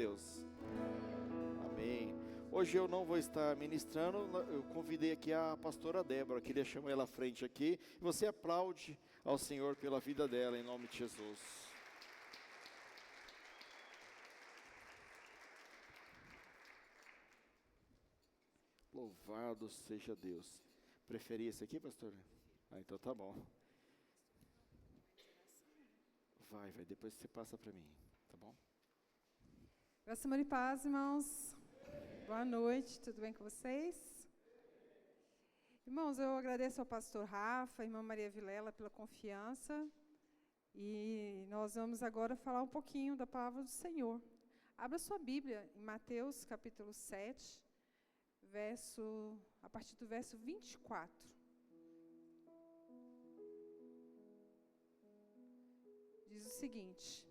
Deus? Amém. Hoje eu não vou estar ministrando, eu convidei aqui a pastora Débora, queria chamar ela à frente aqui. Você aplaude ao Senhor pela vida dela, em nome de Jesus. Louvado seja Deus. Preferia esse aqui, pastor? Então tá bom. Vai, depois você passa para mim, tá bom? Graça, amor e paz, irmãos. Boa noite, tudo bem com vocês? Irmãos, eu agradeço ao pastor Rafa, a irmã Maria Vilela pela confiança. E nós vamos agora falar um pouquinho da palavra do Senhor. Abra sua Bíblia em Mateus capítulo 7, a partir do verso 24. Diz o seguinte: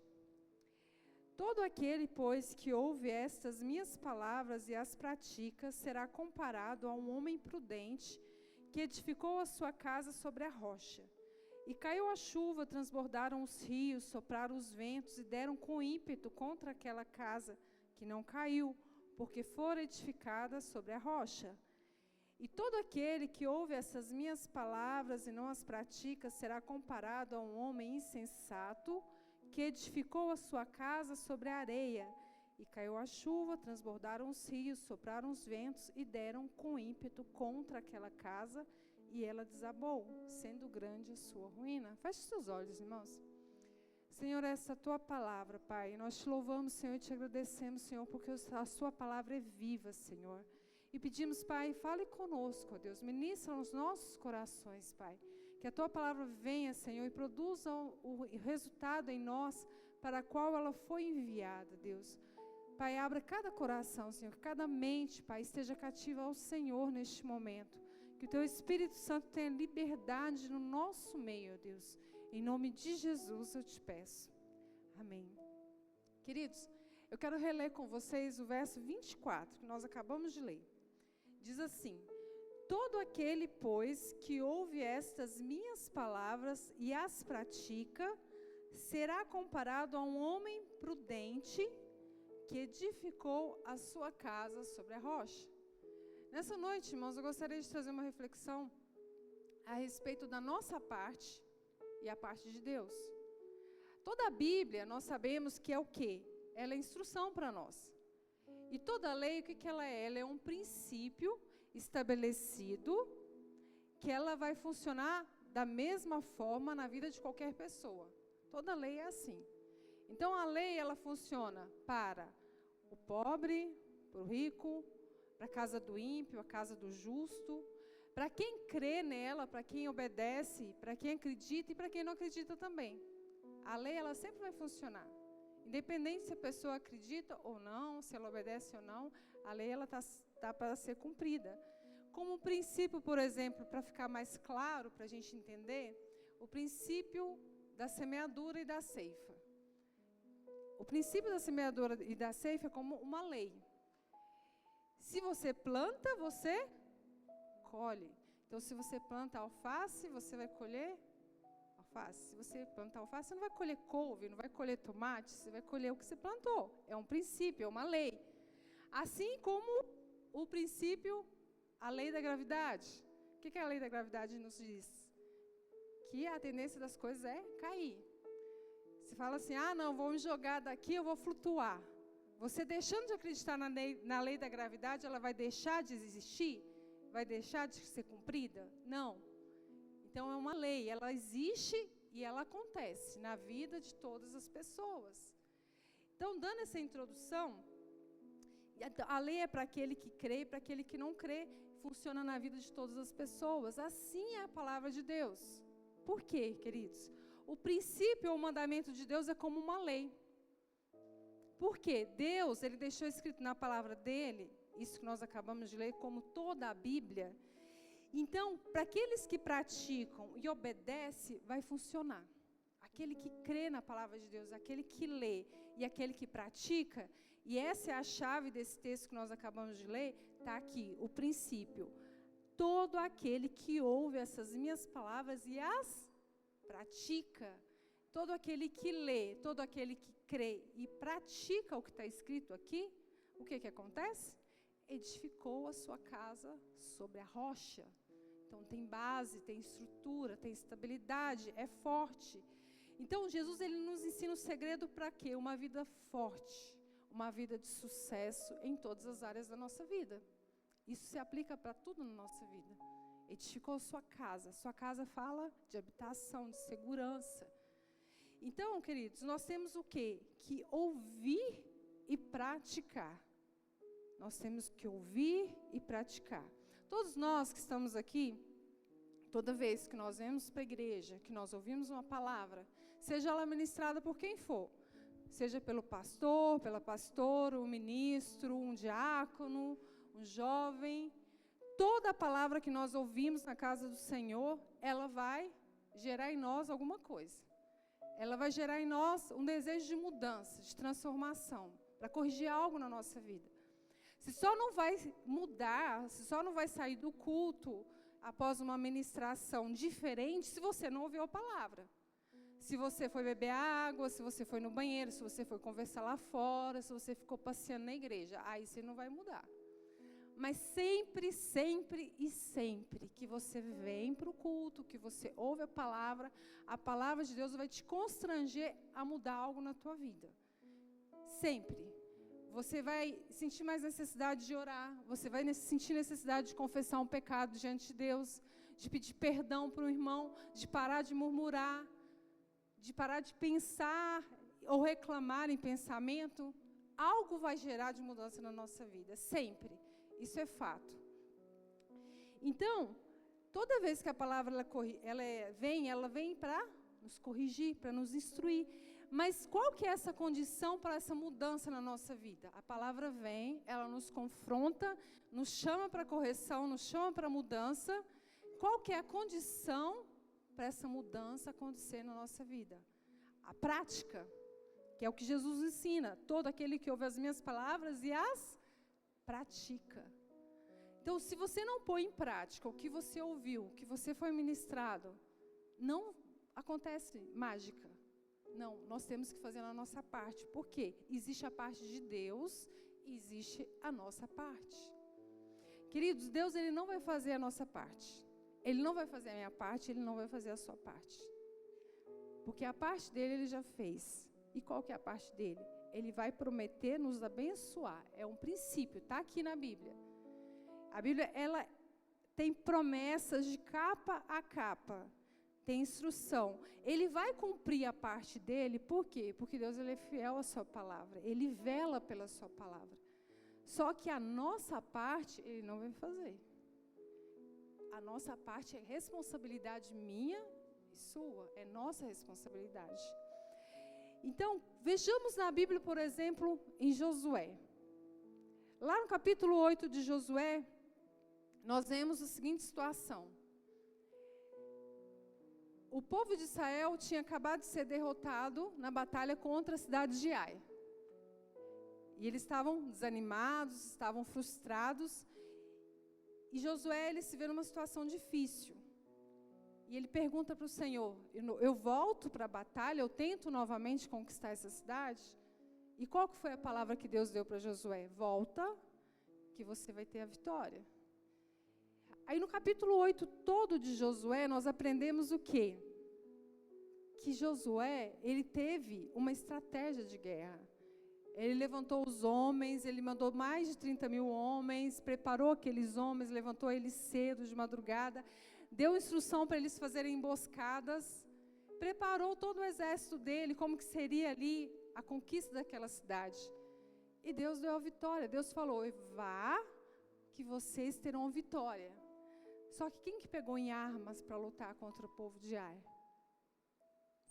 todo aquele, pois, que ouve estas minhas palavras e as pratica, será comparado a um homem prudente que edificou a sua casa sobre a rocha. E caiu a chuva, transbordaram os rios, sopraram os ventos e deram com ímpeto contra aquela casa, que não caiu, porque fora edificada sobre a rocha. E todo aquele que ouve essas minhas palavras e não as pratica, será comparado a um homem insensato, que edificou a sua casa sobre a areia. E caiu a chuva, transbordaram os rios, sopraram os ventos e deram com ímpeto contra aquela casa, e ela desabou, sendo grande a sua ruína. Feche seus olhos, irmãos. Senhor, essa é a tua palavra, Pai. Nós te louvamos, Senhor, e te agradecemos, Senhor, porque a sua palavra é viva, Senhor. E pedimos, Pai, fale conosco, ó Deus, ministra nos nossos corações, Pai. Que a tua palavra venha, Senhor, e produza o resultado em nós para a qual ela foi enviada, Deus. Pai, abra cada coração, Senhor, que cada mente, Pai, esteja cativa ao Senhor neste momento. Que o teu Espírito Santo tenha liberdade no nosso meio, ó Deus. Em nome de Jesus eu te peço. Amém. Queridos, eu quero reler com vocês o verso 24, que nós acabamos de ler. Diz assim: todo aquele, pois, que ouve estas minhas palavras e as pratica, será comparado a um homem prudente que edificou a sua casa sobre a rocha. Nessa noite, irmãos, eu gostaria de trazer uma reflexão a respeito da nossa parte e a parte de Deus. Toda a Bíblia, nós sabemos que é o quê? Ela é instrução para nós. E toda lei, o que ela é? Ela é um princípio estabelecido que ela vai funcionar da mesma forma na vida de qualquer pessoa. Toda lei é assim. Então, a lei, ela funciona para o pobre, para o rico, para a casa do ímpio, a casa do justo, para quem crê nela, para quem obedece, para quem acredita e para quem não acredita também. A lei, ela sempre vai funcionar. Independente se a pessoa acredita ou não, se ela obedece ou não, a lei ela tá para ser cumprida. Como um princípio, por exemplo, para ficar mais claro, para a gente entender, o princípio da semeadura e da ceifa. O princípio da semeadura e da ceifa é como uma lei. Se você planta, você colhe. Então, se você planta alface, você vai colher alface. Se você plantar alface, você não vai colher couve, não vai colher tomate, você vai colher o que você plantou. É um princípio, é uma lei. Assim como o princípio, a lei da gravidade. O que a lei da gravidade nos diz? Que a tendência das coisas é cair. Você fala assim, não, vou me jogar daqui, eu vou flutuar. Você deixando de acreditar na lei da gravidade, ela vai deixar de existir? Vai deixar de ser cumprida? Não. Então, é uma lei, ela existe e ela acontece na vida de todas as pessoas. Então, dando essa introdução, a lei é para aquele que crê e para aquele que não crê, funciona na vida de todas as pessoas. Assim é a palavra de Deus. Por quê, queridos? O princípio ou o mandamento de Deus é como uma lei. Por quê? Deus, ele deixou escrito na palavra dele, isso que nós acabamos de ler, como toda a Bíblia. Então, para aqueles que praticam e obedecem, vai funcionar. Aquele que crê na palavra de Deus, aquele que lê e aquele que pratica, e essa é a chave desse texto que nós acabamos de ler, está aqui, o princípio. Todo aquele que ouve essas minhas palavras e as pratica, todo aquele que lê, todo aquele que crê e pratica o que está escrito aqui, o que acontece? Edificou a sua casa sobre a rocha. Então tem base, tem estrutura, tem estabilidade, é forte. Então Jesus, ele nos ensina o segredo para quê? Uma vida forte, uma vida de sucesso em todas as áreas da nossa vida. Isso se aplica para tudo na nossa vida. Edificou sua casa. Sua casa fala de habitação, de segurança. Então, queridos, nós temos o quê? Que ouvir e praticar. Nós temos que ouvir e praticar. Todos nós que estamos aqui, toda vez que nós vamos para a igreja, que nós ouvimos uma palavra, seja ela ministrada por quem for, seja pelo pastor, pela pastora, um ministro, um diácono, um jovem, toda a palavra que nós ouvimos na casa do Senhor, ela vai gerar em nós alguma coisa. Ela vai gerar em nós um desejo de mudança, de transformação, para corrigir algo na nossa vida. Se só não vai mudar, se só não vai sair do culto após uma ministração diferente, se você não ouviu a palavra. Se você foi beber água, se você foi no banheiro, se você foi conversar lá fora, se você ficou passeando na igreja, aí você não vai mudar. Mas sempre, sempre e sempre que você vem para o culto, que você ouve a palavra de Deus vai te constranger a mudar algo na tua vida. Sempre. Você vai sentir mais necessidade de orar, você vai sentir necessidade de confessar um pecado diante de Deus, de pedir perdão para o irmão, de parar de murmurar, de parar de pensar ou reclamar em pensamento. Algo vai gerar de mudança na nossa vida, sempre. Isso é fato. Então, toda vez que a palavra ela vem para nos corrigir, para nos instruir. Mas qual que é essa condição para essa mudança na nossa vida? A palavra vem, ela nos confronta, nos chama para correção, nos chama para mudança. Qual que é a condição para essa mudança acontecer na nossa vida? A prática, que é o que Jesus ensina. Todo aquele que ouve as minhas palavras e as pratica. Então, se você não põe em prática o que você ouviu, o que você foi ministrado, não acontece mágica. Não, nós temos que fazer a nossa parte. Por quê? Existe a parte de Deus e existe a nossa parte. Queridos, Deus, ele não vai fazer a nossa parte. Ele não vai fazer a minha parte, ele não vai fazer a sua parte. Porque a parte dele ele já fez. E qual que é a parte dele? Ele vai prometer nos abençoar. É um princípio, está aqui na Bíblia. A Bíblia, ela tem promessas de capa a capa. Tem instrução. Ele vai cumprir a parte dele, por quê? Porque Deus ele é fiel à sua palavra. Ele vela pela sua palavra. Só que a nossa parte, ele não vai fazer. A nossa parte é responsabilidade minha e sua. É nossa responsabilidade. Então, vejamos na Bíblia, por exemplo, em Josué. Lá no capítulo 8 de Josué, nós vemos a seguinte situação. O povo de Israel tinha acabado de ser derrotado na batalha contra a cidade de Ai. E eles estavam desanimados, estavam frustrados. E Josué, ele se vê numa situação difícil. E ele pergunta para o Senhor, eu volto para a batalha, eu tento novamente conquistar essa cidade? E qual que foi a palavra que Deus deu para Josué? Volta, que você vai ter a vitória. Aí no capítulo 8 todo de Josué, nós aprendemos o quê? Que Josué, ele teve uma estratégia de guerra. Ele levantou os homens, ele mandou mais de 30 mil homens, preparou aqueles homens, levantou eles cedo, de madrugada, deu instrução para eles fazerem emboscadas, preparou todo o exército dele, como que seria ali a conquista daquela cidade. E Deus deu a vitória. Deus falou, vá, que vocês terão vitória. Só que quem que pegou em armas para lutar contra o povo de Ai?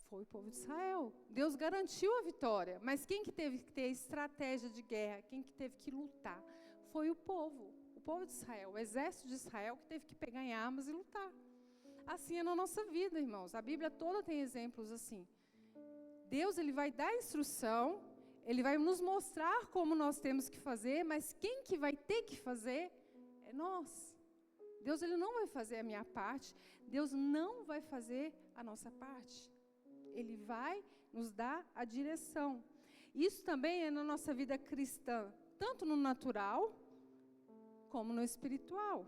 Foi o povo de Israel. Deus garantiu a vitória, mas quem que teve que ter a estratégia de guerra, quem que teve que lutar? Foi o povo de Israel, o exército de Israel que teve que pegar em armas e lutar. Assim é na nossa vida, irmãos. A Bíblia toda tem exemplos assim. Deus, ele vai dar instrução, ele vai nos mostrar como nós temos que fazer, mas quem que vai ter que fazer é nós. Deus, ele não vai fazer a minha parte, Deus não vai fazer a nossa parte. Ele vai nos dar a direção. Isso também é na nossa vida cristã, tanto no natural como no espiritual.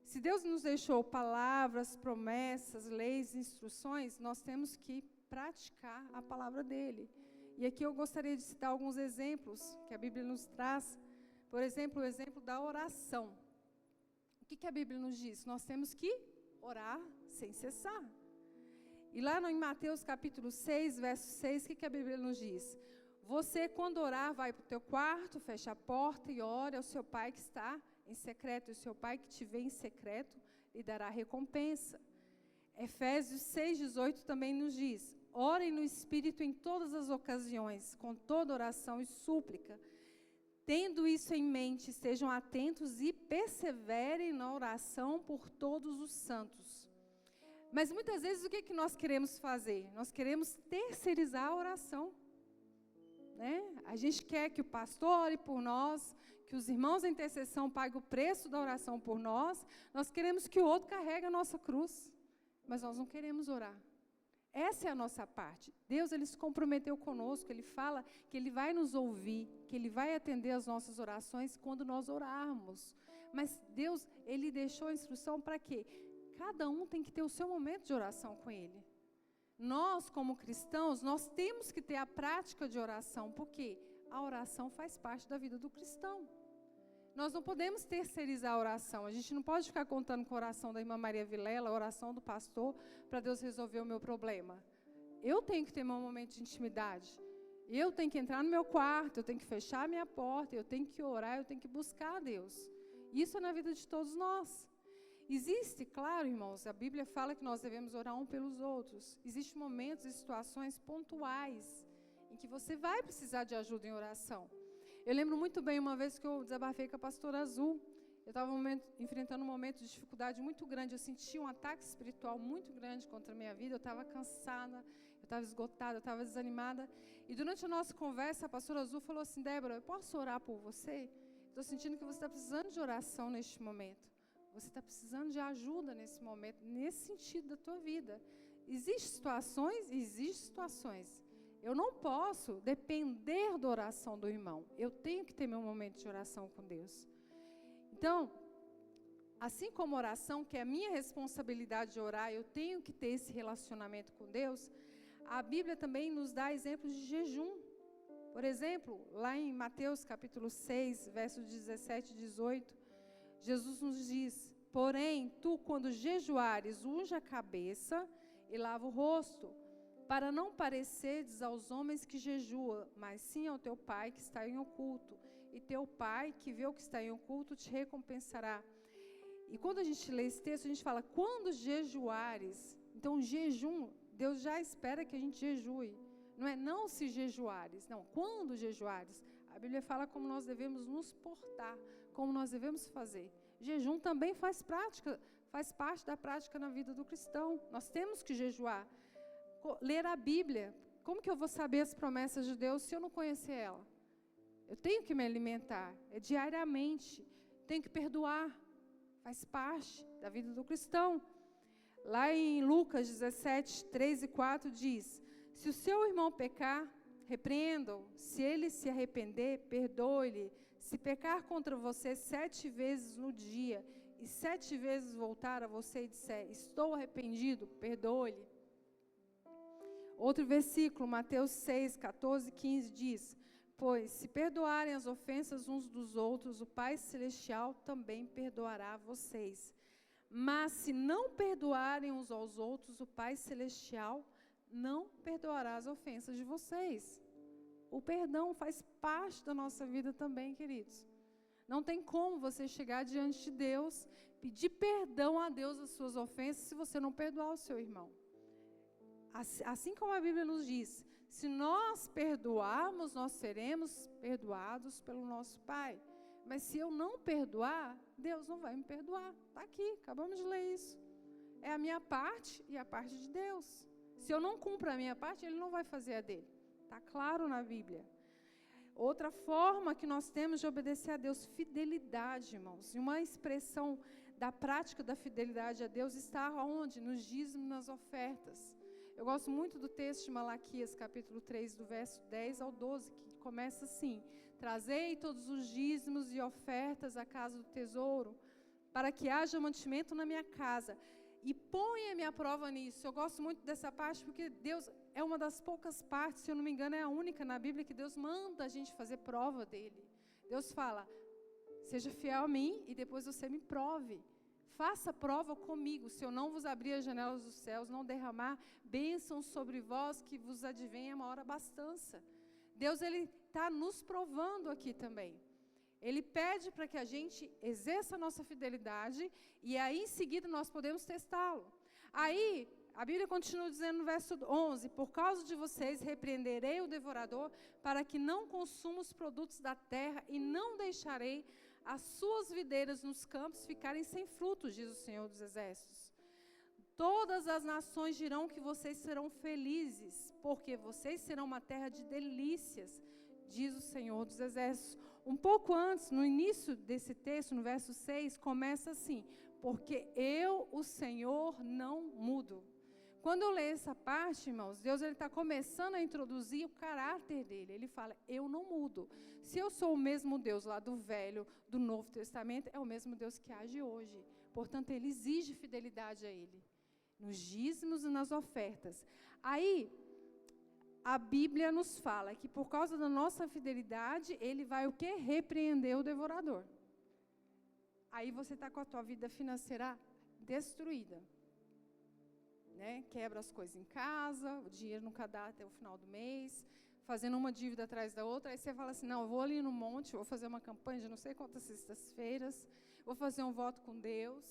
Se Deus nos deixou palavras, promessas, leis, instruções, nós temos que praticar a palavra dele. E aqui eu gostaria de citar alguns exemplos que a Bíblia nos traz. Por exemplo, o exemplo da oração. O que a Bíblia nos diz? Nós temos que orar sem cessar. E lá em Mateus capítulo 6, verso 6, o que a Bíblia nos diz? Você, quando orar, vai para o teu quarto, fecha a porta e ore ao seu pai que está em secreto. E o seu pai que te vê em secreto lhe dará recompensa. Efésios 6,18 também nos diz: orem no Espírito em todas as ocasiões, com toda oração e súplica. Tendo isso em mente, estejam atentos e perseverem na oração por todos os santos. Mas muitas vezes o que nós queremos fazer? Nós queremos terceirizar a oração. Né? A gente quer que o pastor ore por nós, que os irmãos da intercessão paguem o preço da oração por nós. Nós queremos que o outro carregue a nossa cruz, mas nós não queremos orar. Essa é a nossa parte. Deus, ele se comprometeu conosco, ele fala que ele vai nos ouvir, que ele vai atender as nossas orações quando nós orarmos. Mas Deus, ele deixou a instrução para quê? Cada um tem que ter o seu momento de oração com ele. Nós, como cristãos, nós temos que ter a prática de oração, porque a oração faz parte da vida do cristão. Nós não podemos terceirizar a oração. A gente não pode ficar contando com a oração da irmã Maria Vilela, a oração do pastor, para Deus resolver o meu problema. Eu tenho que ter meu momento de intimidade. Eu tenho que entrar no meu quarto, eu tenho que fechar a minha porta, eu tenho que orar, eu tenho que buscar a Deus. Isso é na vida de todos nós. Existe, claro, irmãos, a Bíblia fala que nós devemos orar um pelos outros. Existem momentos e situações pontuais em que você vai precisar de ajuda em oração. Eu lembro muito bem uma vez que eu desabafei com a pastora Azul. Eu estava enfrentando um momento de dificuldade muito grande. Eu senti um ataque espiritual muito grande contra a minha vida. Eu estava cansada, eu estava esgotada, eu estava desanimada. E durante a nossa conversa, a pastora Azul falou assim: Débora, eu posso orar por você? Estou sentindo que você está precisando de oração neste momento. Você está precisando de ajuda nesse momento, nesse sentido da tua vida. Existem situações e existem situações. Eu não posso depender da oração do irmão. Eu tenho que ter meu momento de oração com Deus. Então, assim como oração, que é a minha responsabilidade de orar, eu tenho que ter esse relacionamento com Deus, a Bíblia também nos dá exemplos de jejum. Por exemplo, lá em Mateus capítulo 6, versos 17 e 18, Jesus nos diz: porém, tu, quando jejuares, unge a cabeça e lava o rosto, para não pareceres aos homens que jejuam, mas sim ao teu Pai que está em oculto. E teu Pai, que vê o que está em oculto, te recompensará. E quando a gente lê esse texto, a gente fala: quando jejuares. Então, jejum, Deus já espera que a gente jejue. Não é não se jejuares, não, quando jejuares. A Bíblia fala como nós devemos nos portar, como nós devemos fazer. Jejum também faz parte da prática na vida do cristão. Nós temos que jejuar. Ler a Bíblia. Como que eu vou saber as promessas de Deus se eu não conhecer ela? Eu tenho que me alimentar. É diariamente. Tenho que perdoar. Faz parte da vida do cristão. Lá em Lucas 17, 3 e 4 diz: se o seu irmão pecar, repreenda-o. Se ele se arrepender, perdoe-lhe. Se pecar contra você 7 vezes no dia, e 7 vezes voltar a você e disser: estou arrependido, perdoe-lhe. Outro versículo, Mateus 6, 14 e 15 diz: pois se perdoarem as ofensas uns dos outros, o Pai Celestial também perdoará vocês. Mas se não perdoarem uns aos outros, o Pai Celestial não perdoará as ofensas de vocês. O perdão faz parte da nossa vida também, queridos. Não tem como você chegar diante de Deus, pedir perdão a Deus das suas ofensas, se você não perdoar o seu irmão. Assim como a Bíblia nos diz, se nós perdoarmos, nós seremos perdoados pelo nosso Pai. Mas se eu não perdoar, Deus não vai me perdoar. Está aqui, acabamos de ler isso. É a minha parte e a parte de Deus. Se eu não cumpro a minha parte, Ele não vai fazer a dele. Está claro na Bíblia. Outra forma que nós temos de obedecer a Deus, fidelidade, irmãos. E uma expressão da prática da fidelidade a Deus está onde? Nos dízimos, nas ofertas. Eu gosto muito do texto de Malaquias, capítulo 3, do verso 10 ao 12, que começa assim: trazei todos os dízimos e ofertas à casa do tesouro, para que haja mantimento na minha casa, e ponha-me à prova nisso. Eu gosto muito dessa parte, porque Deus é uma das poucas partes, se eu não me engano, é a única na Bíblia que Deus manda a gente fazer prova dele. Deus fala: seja fiel a mim e depois você me prove. Faça prova comigo, se eu não vos abrir as janelas dos céus, não derramar bênçãos sobre vós, que vos advenha maior abastança. Deus, Ele está nos provando aqui também. Ele pede para que a gente exerça a nossa fidelidade e aí em seguida nós podemos testá-lo. Aí, a Bíblia continua dizendo no verso 11: por causa de vocês repreenderei o devorador, para que não consuma os produtos da terra, e não deixarei as suas videiras nos campos ficarem sem frutos, diz o Senhor dos Exércitos. Todas as nações dirão que vocês serão felizes, porque vocês serão uma terra de delícias, diz o Senhor dos Exércitos. Um pouco antes, no início desse texto, no verso 6, começa assim: porque eu, o Senhor, não mudo. Quando eu leio essa parte, irmãos, Deus está começando a introduzir o caráter dele. Ele fala: eu não mudo. Se eu sou o mesmo Deus lá do Velho, do Novo Testamento, é o mesmo Deus que age hoje. Portanto, ele exige fidelidade a ele, nos dízimos e nas ofertas. Aí, a Bíblia nos fala que por causa da nossa fidelidade, ele vai o quê? Repreender o devorador. Aí você está com a tua vida financeira destruída. Né? Quebra as coisas em casa, o dinheiro nunca dá até o final do mês, fazendo uma dívida atrás da outra. Aí você fala assim: não, eu vou ali no monte, vou fazer uma campanha de não sei quantas sextas-feiras, vou fazer um voto com Deus,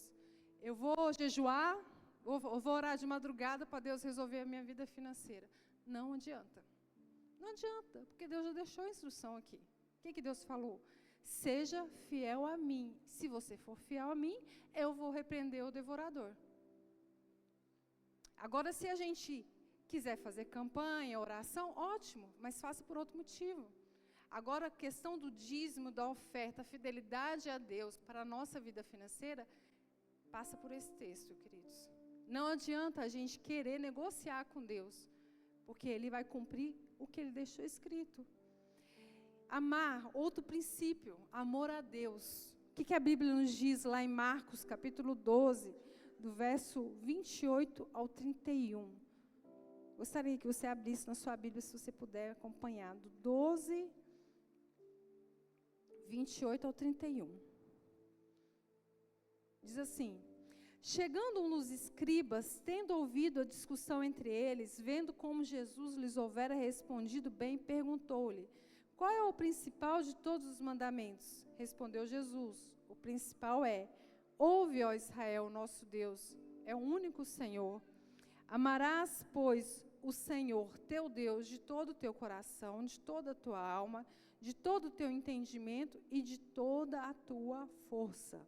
eu vou jejuar, vou orar de madrugada para Deus resolver a minha vida financeira. Não adianta. Não adianta, porque Deus já deixou a instrução aqui. O que Deus falou? Seja fiel a mim. Se você for fiel a mim, eu vou repreender o devorador. Agora, se a gente quiser fazer campanha, oração, ótimo, mas faça por outro motivo. Agora, a questão do dízimo, da oferta, a fidelidade a Deus para a nossa vida financeira, passa por esse texto, queridos. Não adianta a gente querer negociar com Deus, porque Ele vai cumprir o que Ele deixou escrito. Amar, outro princípio, amor a Deus. O que a Bíblia nos diz lá em Marcos, capítulo 12, do verso 28 ao 31. Gostaria que você abrisse na sua Bíblia, se você puder acompanhar, do 12, 28 ao 31. Diz assim: chegando um dos escribas, tendo ouvido a discussão entre eles, vendo como Jesus lhes houvera respondido bem, perguntou-lhe: qual é o principal de todos os mandamentos? Respondeu Jesus: o principal é: ouve, ó Israel, nosso Deus, é o único Senhor. Amarás, pois, o Senhor, teu Deus, de todo o teu coração, de toda a tua alma, de todo o teu entendimento e de toda a tua força.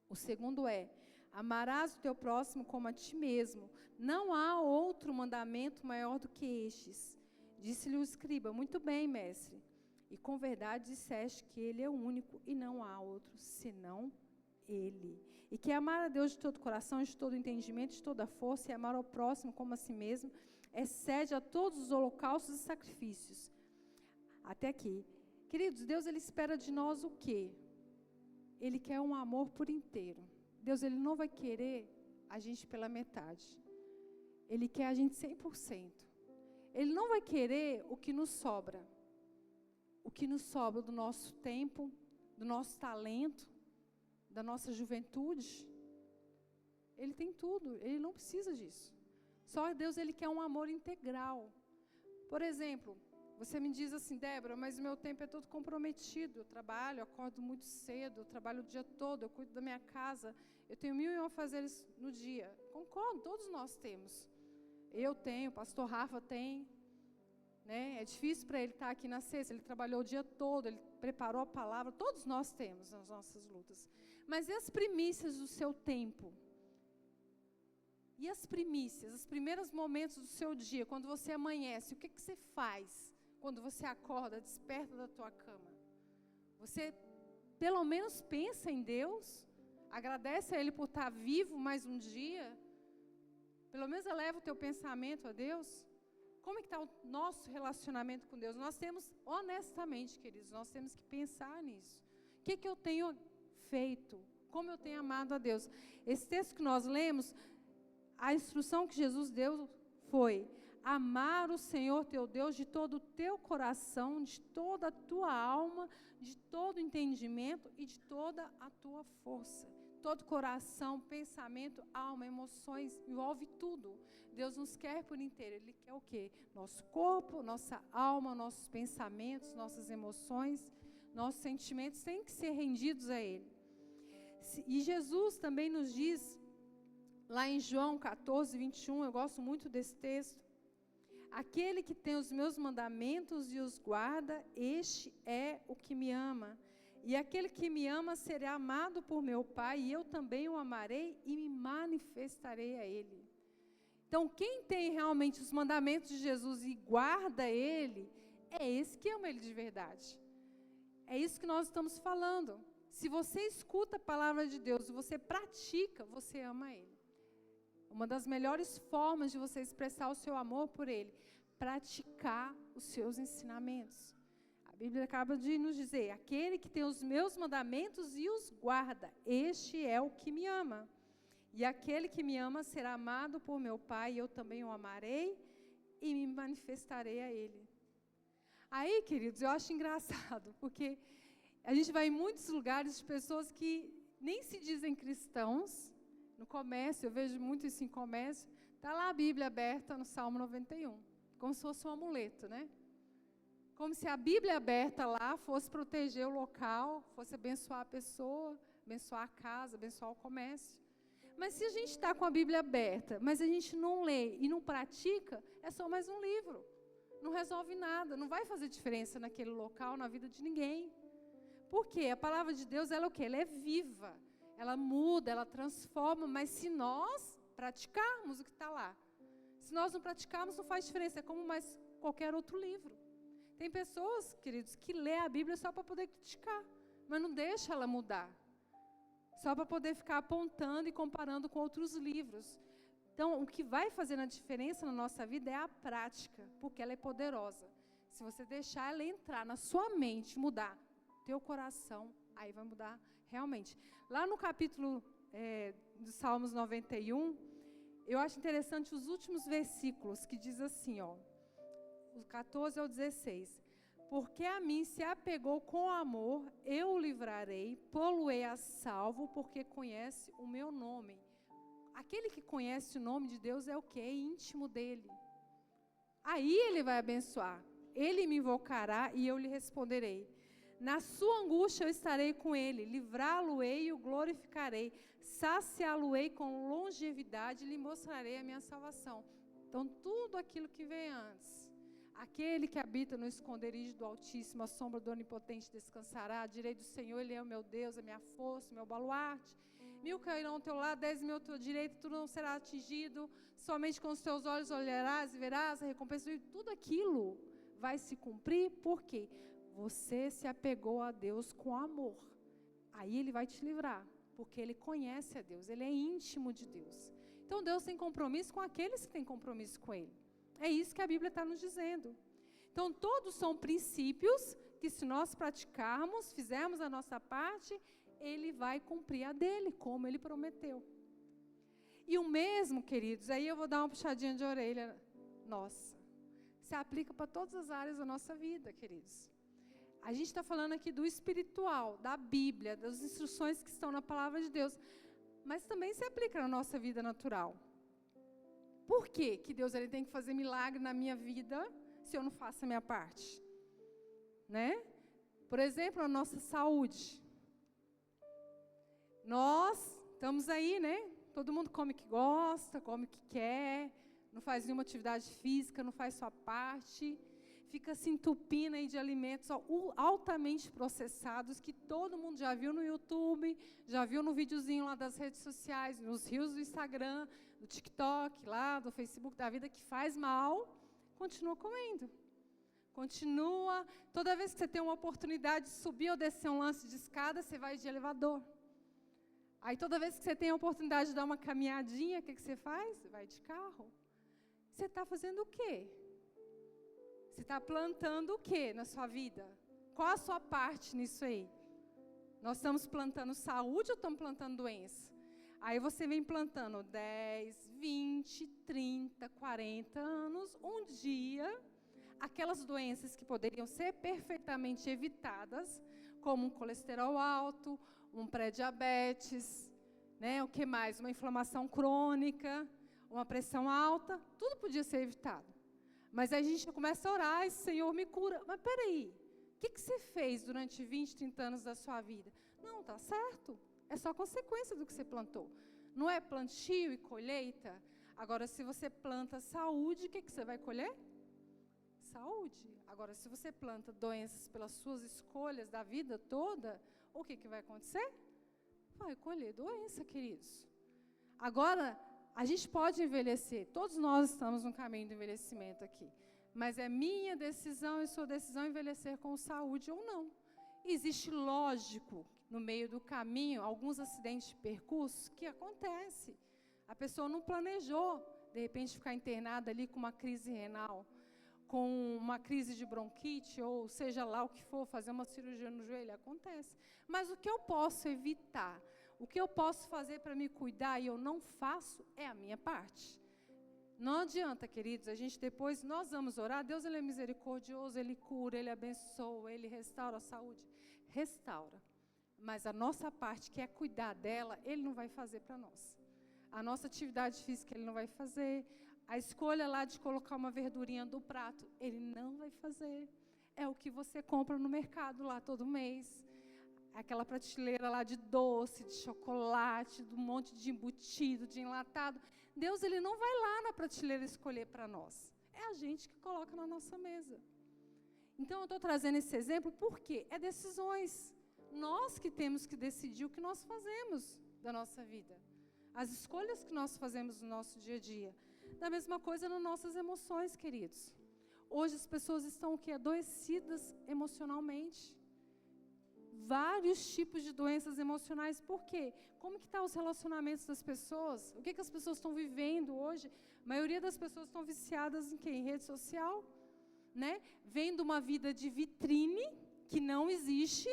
O segundo é: amarás o teu próximo como a ti mesmo. Não há outro mandamento maior do que estes. Disse-lhe o escriba: muito bem, mestre, e com verdade disseste que ele é o único e não há outro senão Ele. E que amar a Deus de todo o coração, de todo o entendimento, de toda a força, e amar ao próximo como a si mesmo, excede a todos os holocaustos e sacrifícios. Até aqui. Queridos, Deus, Ele espera de nós o quê? Ele quer um amor por inteiro. Deus, Ele não vai querer a gente pela metade. Ele quer a gente 100%. Ele não vai querer o que nos sobra. O que nos sobra do nosso tempo, do nosso talento, da nossa juventude. Ele tem tudo, Ele não precisa disso. Só Deus, Ele quer um amor integral. Por exemplo, você me diz assim: Débora, mas o meu tempo é todo comprometido. Eu trabalho, eu acordo muito cedo, eu trabalho o dia todo, eu cuido da minha casa, eu tenho 1000 afazeres no dia. Concordo, todos nós temos. Eu tenho, o pastor Rafa tem. Né? É difícil para ele estar aqui na sexta, ele trabalhou o dia todo, ele preparou a palavra, todos nós temos nas nossas lutas. Mas e as primícias do seu tempo? E as primícias, os primeiros momentos do seu dia, quando você amanhece, o que você faz quando você acorda, desperta da tua cama? Você pelo menos pensa em Deus? Agradece a Ele por estar vivo mais um dia? Pelo menos eleva o teu pensamento a Deus. Como é que está o nosso relacionamento com Deus? Nós temos, honestamente, queridos, nós temos que pensar nisso. O que eu tenho feito? Como eu tenho amado a Deus? Esse texto que nós lemos, a instrução que Jesus deu foi: amar o Senhor teu Deus de todo o teu coração, de toda a tua alma, de todo o entendimento e de toda a tua força. Todo coração, pensamento, alma, emoções, envolve tudo. Deus nos quer por inteiro. Ele quer o quê? Nosso corpo, nossa alma, nossos pensamentos, nossas emoções, nossos sentimentos têm que ser rendidos a Ele. E Jesus também nos diz, lá em João 14, 21, eu gosto muito desse texto: aquele que tem os meus mandamentos e os guarda, este é o que me ama. E aquele que me ama será amado por meu Pai, e eu também o amarei e me manifestarei a Ele. Então, quem tem realmente os mandamentos de Jesus e guarda Ele, é esse que ama Ele de verdade. É isso que nós estamos falando. Se você escuta a palavra de Deus e você pratica, você ama Ele. Uma das melhores formas de você expressar o seu amor por Ele, praticar os seus ensinamentos. A Bíblia acaba de nos dizer: aquele que tem os meus mandamentos e os guarda, este é o que me ama. E aquele que me ama será amado por meu Pai, e eu também o amarei e me manifestarei a Ele. Aí, queridos, eu acho engraçado, porque a gente vai em muitos lugares de pessoas que nem se dizem cristãos. No comércio, eu vejo muito isso em comércio, está lá a Bíblia aberta no Salmo 91, como se fosse um amuleto, né? Como se a Bíblia aberta lá fosse proteger o local, fosse abençoar a pessoa, abençoar a casa, abençoar o comércio. Mas se a gente está com a Bíblia aberta, mas a gente não lê e não pratica, é só mais um livro. Não resolve nada, não vai fazer diferença naquele local, na vida de ninguém. Por quê? A palavra de Deus, ela é o quê? Ela é viva, ela muda, ela transforma, mas se nós praticarmos o que está lá, se nós não praticarmos, não faz diferença, é como mais qualquer outro livro. Tem pessoas, queridos, que lê a Bíblia só para poder criticar, mas não deixa ela mudar, só para poder ficar apontando e comparando com outros livros. Então, o que vai fazer a diferença na nossa vida é a prática, porque ela é poderosa. Se você deixar ela entrar na sua mente, mudar teu coração, aí vai mudar realmente. Lá no capítulo dos Salmos 91, eu acho interessante os últimos versículos, que diz assim, ó, o 14 ao 16. Porque a mim se apegou com amor, eu o livrarei, pô-lo-ei a salvo, porque conhece o meu nome. Aquele que conhece o nome de Deus é o quê? É íntimo dele. Aí ele vai abençoar. Ele me invocará e eu lhe responderei. Na sua angústia eu estarei com ele, livrá-lo-ei e o glorificarei, saciá-lo-ei com longevidade e lhe mostrarei a minha salvação. Então, tudo aquilo que vem antes. Aquele que habita no esconderijo do Altíssimo, a sombra do Onipotente descansará. À direita do Senhor, Ele é o meu Deus, a minha força, o meu baluarte. 1000 cairão ao teu lado, 10.000 à tua direita, tu não será atingido. Somente com os teus olhos olharás e verás a recompensa. E tudo aquilo vai se cumprir, por quê? Você se apegou a Deus com amor. Aí Ele vai te livrar, porque Ele conhece a Deus, Ele é íntimo de Deus. Então Deus tem compromisso com aqueles que têm compromisso com Ele. É isso que a Bíblia está nos dizendo. Então, todos são princípios que, se nós praticarmos, fizermos a nossa parte, Ele vai cumprir a dele, como Ele prometeu. E o mesmo, queridos, aí eu vou dar uma puxadinha de orelha nossa, se aplica para todas as áreas da nossa vida, queridos. A gente está falando aqui do espiritual, da Bíblia, das instruções que estão na palavra de Deus, mas também se aplica na nossa vida natural. Por que que Deus ele tem que fazer milagre na minha vida se eu não faço a minha parte? Né? Por exemplo, a nossa saúde. Nós estamos aí, né? Todo mundo come o que gosta, come o que quer, não faz nenhuma atividade física, não faz sua parte, fica se entupindo aí de alimentos altamente processados que todo mundo já viu no YouTube, já viu no videozinho lá das redes sociais, nos reels do Instagram, do TikTok, lá do Facebook da vida, que faz mal, continua comendo. Continua, toda vez que você tem uma oportunidade de subir ou descer um lance de escada, você vai de elevador. Aí toda vez que você tem a oportunidade de dar uma caminhadinha, o que você faz? Você vai de carro. Você está fazendo o quê? Você está plantando o quê na sua vida? Qual a sua parte nisso aí? Nós estamos plantando saúde ou estamos plantando doença? Aí você vem plantando 10, 20, 30, 40 anos, um dia, aquelas doenças que poderiam ser perfeitamente evitadas, como um colesterol alto, um pré-diabetes, né? O que mais? Uma inflamação crônica, uma pressão alta, tudo podia ser evitado. Mas aí a gente começa a orar, esse Senhor me cura. Mas peraí, o que você fez durante 20, 30 anos da sua vida? Não, tá certo. É só consequência do que você plantou. Não é plantio e colheita? Agora, se você planta saúde, o que você vai colher? Saúde. Agora, se você planta doenças pelas suas escolhas da vida toda, o que vai acontecer? Vai colher doença, queridos. Agora, a gente pode envelhecer. Todos nós estamos no caminho do envelhecimento aqui. Mas é minha decisão e sua decisão envelhecer com saúde ou não. Existe, lógico, no meio do caminho, alguns acidentes de percurso que acontecem. A pessoa não planejou, de repente, ficar internada ali com uma crise renal, com uma crise de bronquite, ou seja lá o que for, fazer uma cirurgia no joelho, acontece. Mas o que eu posso evitar, o que eu posso fazer para me cuidar e eu não faço, é a minha parte. Não adianta, queridos, a gente depois, nós vamos orar, Deus ele é misericordioso, Ele cura, Ele abençoa, Ele restaura a saúde. Restaura. Mas a nossa parte, que é cuidar dela, Ele não vai fazer para nós. A nossa atividade física, Ele não vai fazer. A escolha lá de colocar uma verdurinha do prato, Ele não vai fazer. É o que você compra no mercado lá todo mês. Aquela prateleira lá de doce, de chocolate, de um monte de embutido, de enlatado. Deus, Ele não vai lá na prateleira escolher para nós. É a gente que coloca na nossa mesa. Então, eu estou trazendo esse exemplo porque é decisões. Nós que temos que decidir o que nós fazemos da nossa vida. As escolhas que nós fazemos no nosso dia a dia. Da mesma coisa nas nossas emoções, queridos. Hoje as pessoas estão o quê? Adoecidas emocionalmente. Vários tipos de doenças emocionais. Por quê? Como que estão os relacionamentos das pessoas? O que as pessoas estão vivendo hoje? A maioria das pessoas estão viciadas em quê? Em rede social, né? Vendo uma vida de vitrine que não existe,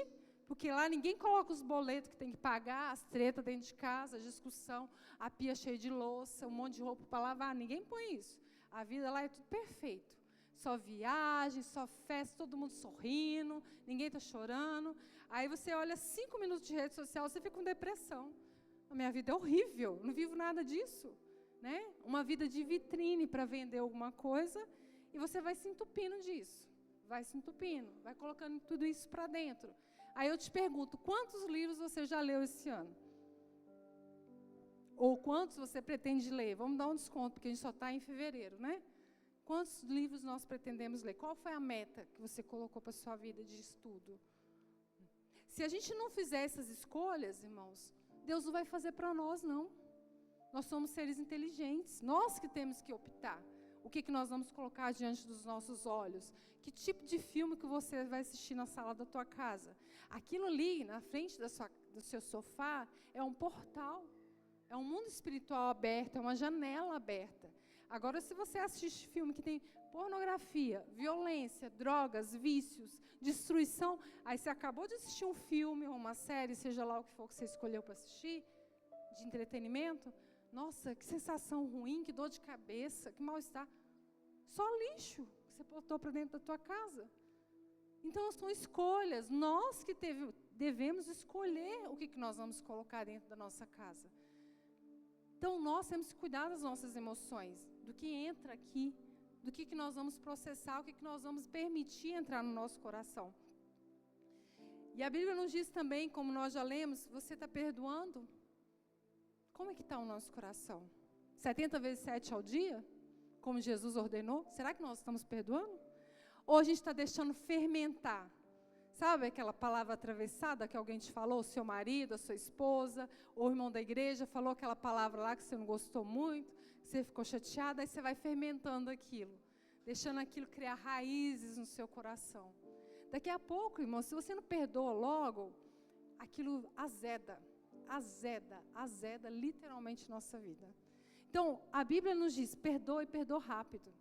porque lá ninguém coloca os boletos que tem que pagar, as tretas dentro de casa, a discussão, a pia cheia de louça, um monte de roupa para lavar, ninguém põe isso. A vida lá é tudo perfeito. Só viagem, só festa, todo mundo sorrindo, ninguém está chorando. Aí você olha 5 minutos de rede social, você fica com depressão. A minha vida é horrível, não vivo nada disso. Né? Uma vida de vitrine para vender alguma coisa, e você vai se entupindo disso. Vai se entupindo, vai colocando tudo isso para dentro. Aí eu te pergunto, quantos livros você já leu esse ano? Ou quantos você pretende ler? Vamos dar um desconto, porque a gente só está em fevereiro, né? Quantos livros nós pretendemos ler? Qual foi a meta que você colocou para a sua vida de estudo? Se a gente não fizer essas escolhas, irmãos, Deus não vai fazer para nós, não. Nós somos seres inteligentes, nós que temos que optar. O que nós vamos colocar diante dos nossos olhos? Que tipo de filme que você vai assistir na sala da tua casa? Aquilo ali, na frente do seu sofá, é um portal. É um mundo espiritual aberto, é uma janela aberta. Agora, se você assiste filme que tem pornografia, violência, drogas, vícios, destruição, aí você acabou de assistir um filme ou uma série, seja lá o que for que você escolheu para assistir, de entretenimento, nossa, que sensação ruim, que dor de cabeça, que mal-estar. Só lixo que você botou para dentro da tua casa. Então, são escolhas. Nós que devemos escolher o que nós vamos colocar dentro da nossa casa. Então, nós temos que cuidar das nossas emoções, do que entra aqui, do que nós vamos processar, o que nós vamos permitir entrar no nosso coração. E a Bíblia nos diz também, como nós já lemos, você está perdoando? Como é que está o nosso coração? 70 vezes 7 ao dia? Como Jesus ordenou? Será que nós estamos perdoando? Ou a gente está deixando fermentar? Sabe aquela palavra atravessada que alguém te falou? O seu marido, a sua esposa, ou o irmão da igreja falou aquela palavra lá que você não gostou muito, que você ficou chateada, aí você vai fermentando aquilo, deixando aquilo criar raízes no seu coração. Daqui a pouco, irmão, se você não perdoa logo, aquilo azeda. azeda literalmente nossa vida. Então, a Bíblia nos diz, perdoa e perdoa rápido.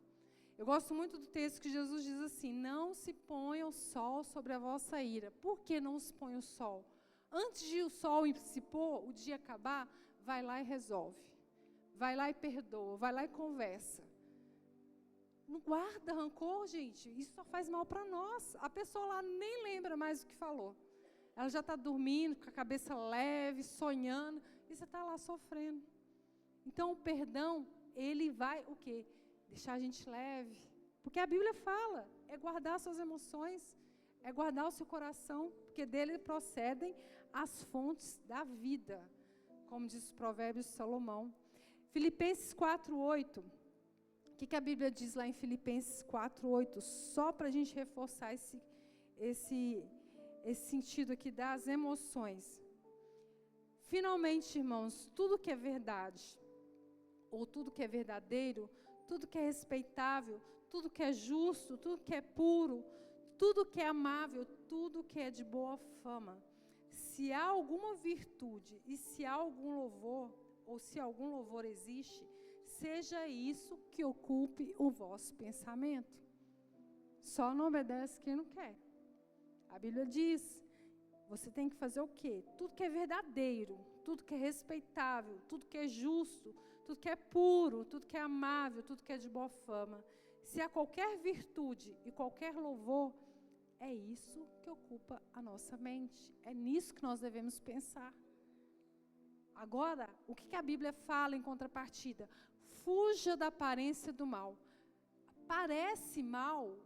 Eu gosto muito do texto que Jesus diz assim, não se ponha o sol sobre a vossa ira. Por que não se põe o sol? Antes de o sol se pôr, o dia acabar, vai lá e resolve. Vai lá e perdoa, vai lá e conversa. Não guarda rancor, gente. Isso só faz mal para nós. A pessoa lá nem lembra mais o que falou. Ela já está dormindo, com a cabeça leve, sonhando, e você está lá sofrendo. Então, o perdão, ele vai o quê? Deixar a gente leve. Porque a Bíblia fala, é guardar suas emoções, é guardar o seu coração, porque dele procedem as fontes da vida, como diz os Provérbios de Salomão. Filipenses 4:8. O que a Bíblia diz lá em Filipenses 4:8? Só para a gente reforçar esse sentido aqui das emoções. Finalmente, irmãos, tudo que é verdade, ou tudo que é verdadeiro, tudo que é respeitável, tudo que é justo, tudo que é puro, tudo que é amável, tudo que é de boa fama. Se há alguma virtude e se há algum louvor, ou se algum louvor existe, seja isso que ocupe o vosso pensamento. Só não obedece quem não quer. A Bíblia diz, você tem que fazer o quê? Tudo que é verdadeiro, tudo que é respeitável, tudo que é justo, tudo que é puro, tudo que é amável, tudo que é de boa fama. Se há qualquer virtude e qualquer louvor, é isso que ocupa a nossa mente. É nisso que nós devemos pensar. Agora, o que a Bíblia fala em contrapartida? Fuja da aparência do mal. Parece mal,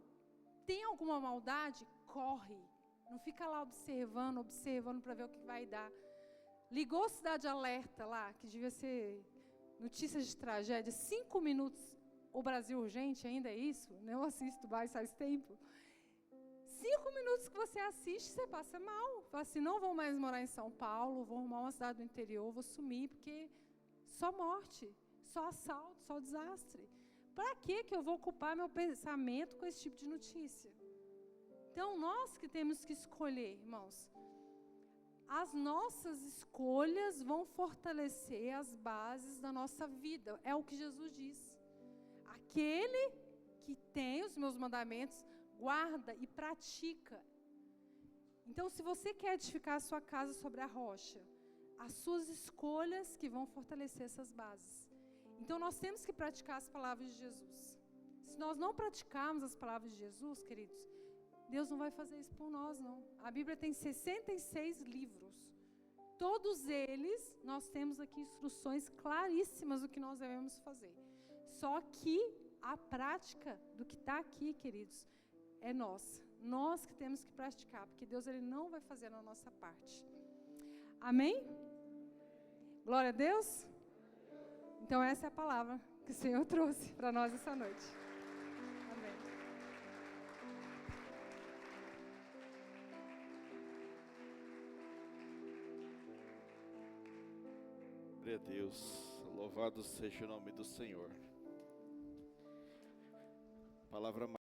tem alguma maldade? Corre. Não fica lá observando para ver o que vai dar. Ligou Cidade Alerta lá, que devia ser notícias de tragédia, 5 minutos, o Brasil Urgente, ainda é isso? Não assisto mais faz tempo. 5 minutos que você assiste, você passa mal. Fala assim, não vou mais morar em São Paulo, vou arrumar uma cidade do interior, vou sumir, porque só morte, só assalto, só desastre. Para que eu vou ocupar meu pensamento com esse tipo de notícia? Então, nós que temos que escolher, irmãos, as nossas escolhas vão fortalecer as bases da nossa vida. É o que Jesus diz. Aquele que tem os meus mandamentos, guarda e pratica. Então, se você quer edificar a sua casa sobre a rocha, as suas escolhas que vão fortalecer essas bases. Então, nós temos que praticar as palavras de Jesus. Se nós não praticarmos as palavras de Jesus, queridos, Deus não vai fazer isso por nós, não. A Bíblia tem 66 livros. Todos eles, nós temos aqui instruções claríssimas do que nós devemos fazer. Só que a prática do que está aqui, queridos, é nossa. Nós que temos que praticar, porque Deus ele não vai fazer na nossa parte. Amém? Glória a Deus? Então essa é a palavra que o Senhor trouxe para nós essa noite. Amém. Glória a Deus, louvado seja o nome do Senhor. Palavra